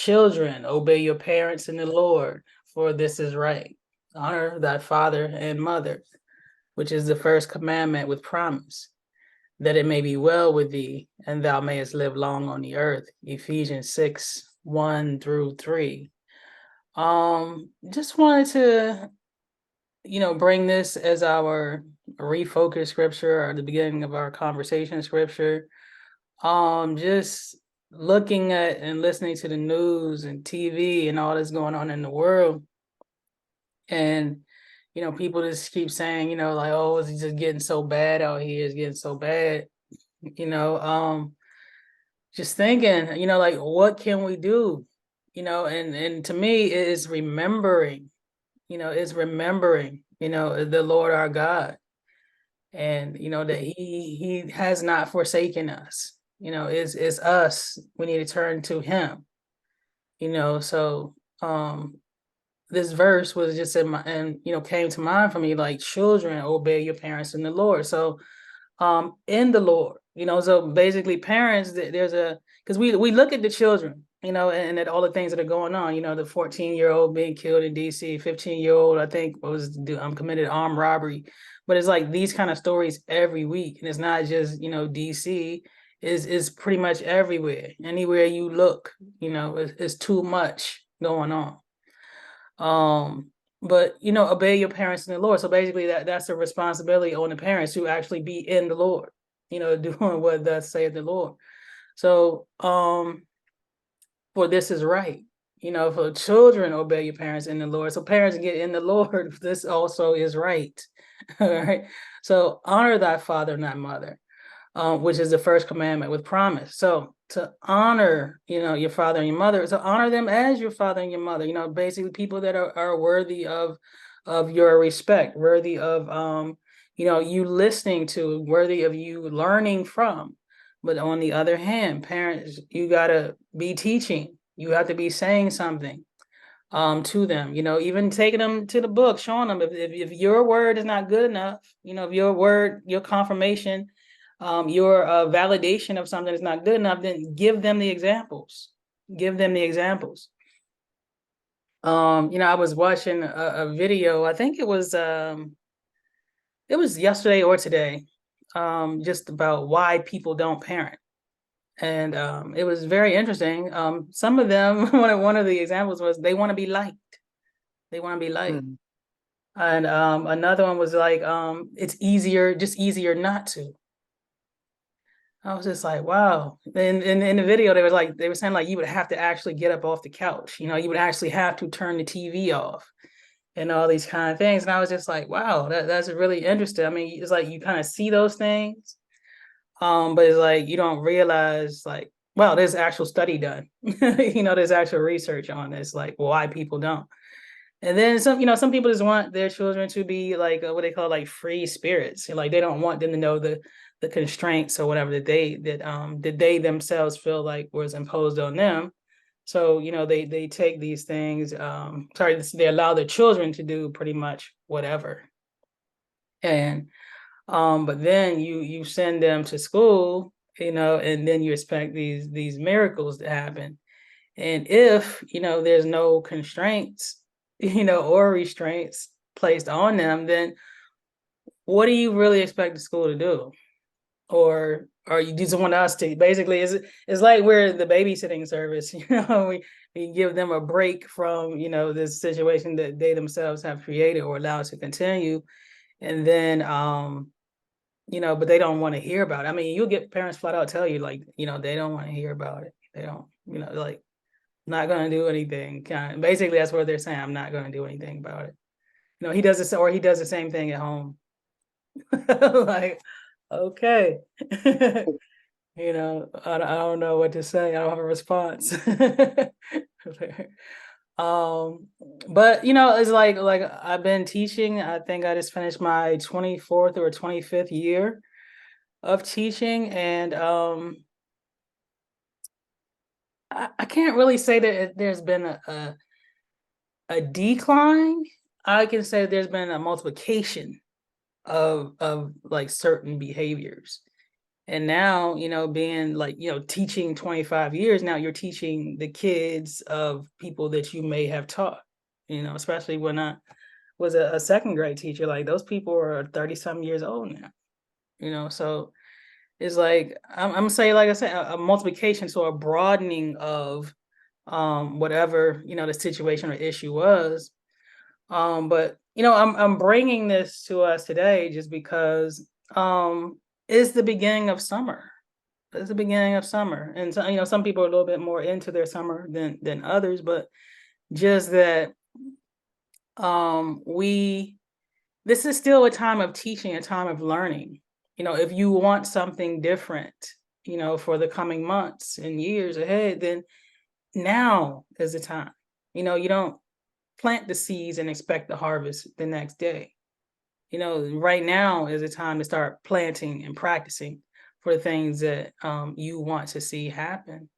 Children, obey your parents in the Lord, for this is right. Honor thy father and mother, which is the first commandment with promise, that it may be well with thee, and thou mayest live long on the earth. Ephesians 6:1-3. Just wanted to, bring this as our refocus scripture or the beginning of our conversation scripture. Just looking at and listening to the news and TV and all that's going on in the world. And, people just keep saying, like, oh, it's just getting so bad out here. It's getting so bad. You know, just thinking, like, what can we do? And to me, it is remembering, the Lord our God, and that He has not forsaken us. It's us. We need to turn to Him. So this verse was just in my, and came to mind for me, like, children, obey your parents in the Lord. So in the Lord, so basically parents, there's a, because we look at the children, and at all the things that are going on, the 14-year-old being killed in DC, 15-year-old, I think was committed armed robbery. But it's like these kind of stories every week, and it's not just DC, is pretty much everywhere. Anywhere you look, it's too much going on. But obey your parents in the Lord. So basically that's a responsibility on the parents to actually be in the Lord, doing what thus saith the Lord. So for this is right. For children, obey your parents in the Lord. So parents get in the Lord, this also is right. All right. So honor thy father and thy mother, which is the first commandment with promise. So to honor, your father and your mother, so honor them as your father and your mother, basically people that are worthy of your respect, worthy of, you listening to, worthy of you learning from. But on the other hand, parents, you got to be teaching. You have to be saying something to them, even taking them to the book, showing them if your word is not good enough, if your word, your confirmation, your validation of something is not good enough, then give them the examples. Give them the examples. I was watching a video, I think it was yesterday or today, just about why people don't parent. And it was very interesting. Some of them, one of the examples was they want to be liked. They want to be liked. Mm. And another one was like, it's just easier not to. I was just like, wow. And in the video, they were saying like you would have to actually get up off the couch. You would actually have to turn the TV off and all these kind of things. And I was just like, wow, that's really interesting. I mean, it's like you kind of see those things, but it's like you don't realize, like, wow, there's actual study done. There's actual research on this, like why people don't. And then some people just want their children to be like what they call like free spirits. Like they don't want them to know the constraints or whatever that they themselves feel like was imposed on them. So they take these things. They allow their children to do pretty much whatever. And but then you send them to school, and then you expect these miracles to happen. And if there's no constraints, or restraints placed on them, then what do you really expect the school to do? Or you just want us to basically, it's like we're the babysitting service, we give them a break from this situation that they themselves have created or allowed to continue. And then but they don't want to hear about it. I mean, you'll get parents flat out tell you, like, they don't want to hear about it. They don't, like, not going to do anything. Kind of, basically, that's what they're saying. I'm not going to do anything about it. He does this, or he does the same thing at home. Like, okay. I don't know what to say. I don't have a response. um, but it's like I've been teaching. I think I just finished my 24th or 25th year of teaching, and I can't really say that there's been a decline. I can say there's been a multiplication of like certain behaviors. And now, being like, teaching 25 years now, you're teaching the kids of people that you may have taught, especially when I was a second grade teacher. Like, those people are 30 some years old now, so it's like, I'm saying, like I said, a multiplication, so a broadening of whatever, the situation or issue was. But I'm bringing this to us today just because it's the beginning of summer. It's the beginning of summer, and so, some people are a little bit more into their summer than others, but just that we this is still a time of teaching, a time of learning. If you want something different, for the coming months and years ahead, then now is the time. You don't plant the seeds and expect the harvest the next day. Right now is the time to start planting and practicing for the things that you want to see happen.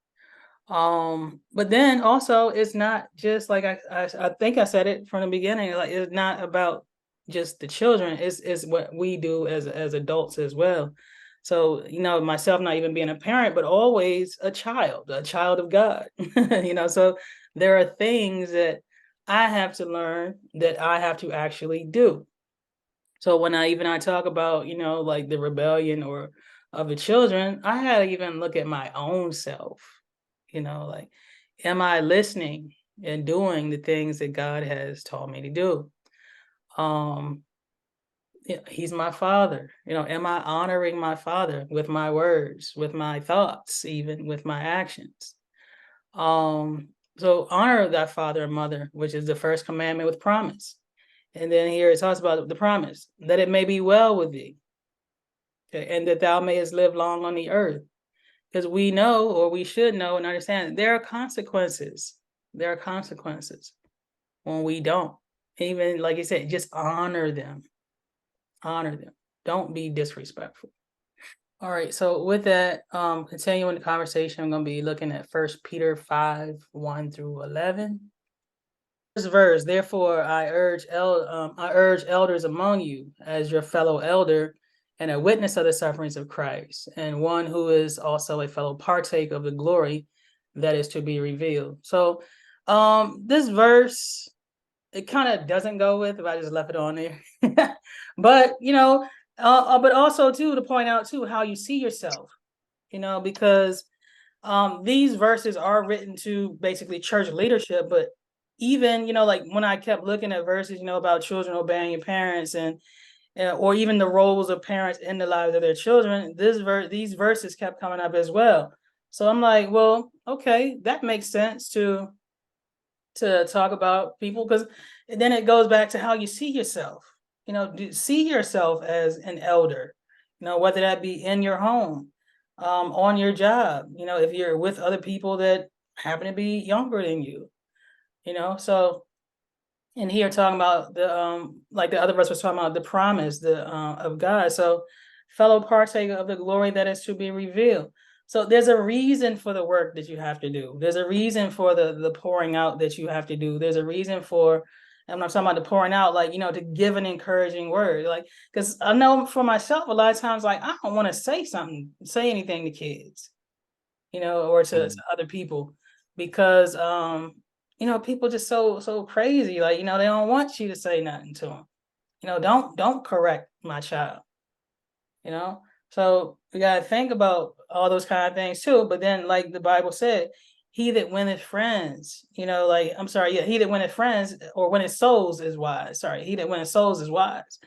But then also, it's not just like, I think I said it from the beginning, like, it's not about just the children, it's what we do as adults as well. So, myself not even being a parent, but always a child of God. So there are things that I have to learn, that I have to actually do. So when I talk about, like the rebellion or of the children, I had to even look at my own self, like, am I listening and doing the things that God has taught me to do? Um, he's my father. Am I honoring my father with my words, with my thoughts, even with my actions? Um, so honor thy father and mother, which is the first commandment with promise. And then here it talks about the promise, that it may be well with thee, okay, and that thou mayest live long on the earth. Because we know, or we should know and understand, there are consequences. There are consequences when we don't. Even like you said, just honor them. Honor them. Don't be disrespectful. All right. So with that, continuing the conversation, I'm going to be looking at 1 Peter 5:1-11. This verse, therefore, I urge elders among you as your fellow elder and a witness of the sufferings of Christ, and one who is also a fellow partake of the glory that is to be revealed. So, this verse, it kind of doesn't go with if I just left it on there, but but also too, to point out too how you see yourself, because these verses are written to basically church leadership, but even, like when I kept looking at verses, about children obeying your parents, and or even the roles of parents in the lives of their children, these verses kept coming up as well. So I'm like, well, okay, that makes sense to talk about people, because then it goes back to how you see yourself. See yourself as an elder, whether that be in your home, on your job, if you're with other people that happen to be younger than you, so, and here talking about the like the other verse was talking about the promise of God. So, fellow partaker of the glory that is to be revealed. So there's a reason for the work that you have to do. There's a reason for the pouring out that you have to do. There's a reason for, and I'm talking about the pouring out, like, to give an encouraging word. Like, because I know for myself, a lot of times, like, I don't want to say anything to kids, or to other people, because people just so crazy. Like, they don't want you to say nothing to them. Don't correct my child. you know so we got to think about all those kind of things too. But then, like the Bible said, he that winneth friends, like, I'm sorry, yeah, he that winneth friends or winneth souls is wise. Sorry, he that winneth souls is wise.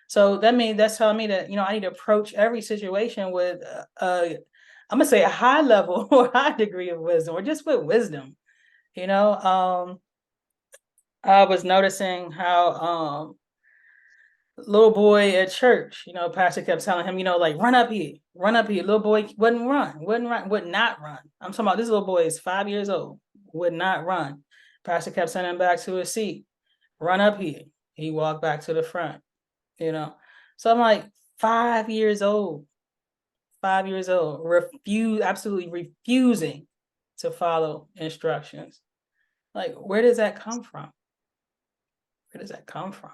So that's telling me that, I need to approach every situation with I'm gonna say a high level or high degree of wisdom, or just with wisdom. I was noticing how little boy at church, pastor kept telling him, like, run up here, run up here. Little boy would not run. I'm talking about this little boy is 5 years old, would not run. Pastor kept sending him back to his seat, run up here. He walked back to the front, you know. So I'm like, 5 years old, 5 years old, absolutely refusing to follow instructions. Like, where does that come from? Where does that come from?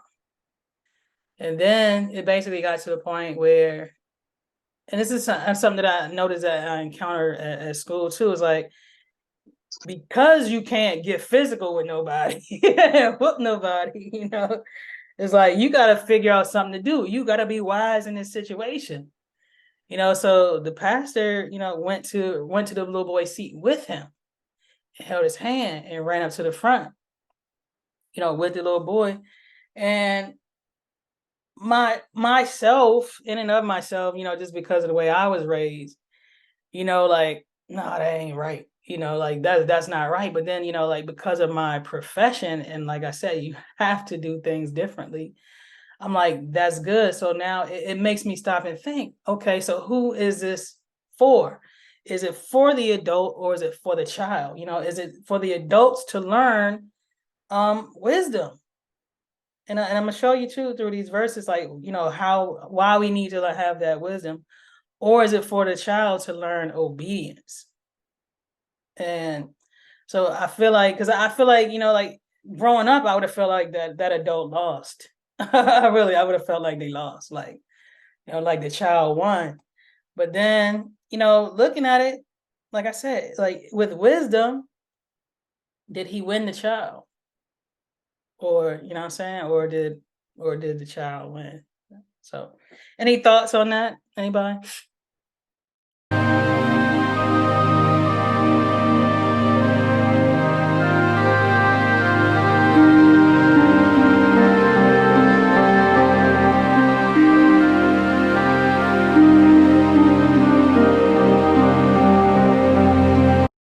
And then it basically got to the point where and this is something that I noticed that I encountered at school too, is like, because you can't get physical with nobody, whoop nobody, it's like you got to figure out something to do. You got to be wise in this situation. So the pastor, went to the little boy's seat with him and held his hand and ran up to the front, with the little boy. And myself, in and of myself, just because of the way I was raised, like, no, that ain't right. Like that's not right. But then, like, because of my profession, and like I said, you have to do things differently. I'm like, that's good. So now it makes me stop and think, okay, so who is this for? Is it for the adult or is it for the child? Is it for the adults to learn wisdom? And I'm gonna show you too through these verses, like, why we need to have that wisdom, or is it for the child to learn obedience? And so I feel like, because I feel like, like growing up, I would have felt like that adult lost. I would have felt like they lost, like, like the child won. But then, looking at it, like I said, like with wisdom, did he win the child? Or, you know what I'm saying? Or did the child win? So any thoughts on that? Anybody?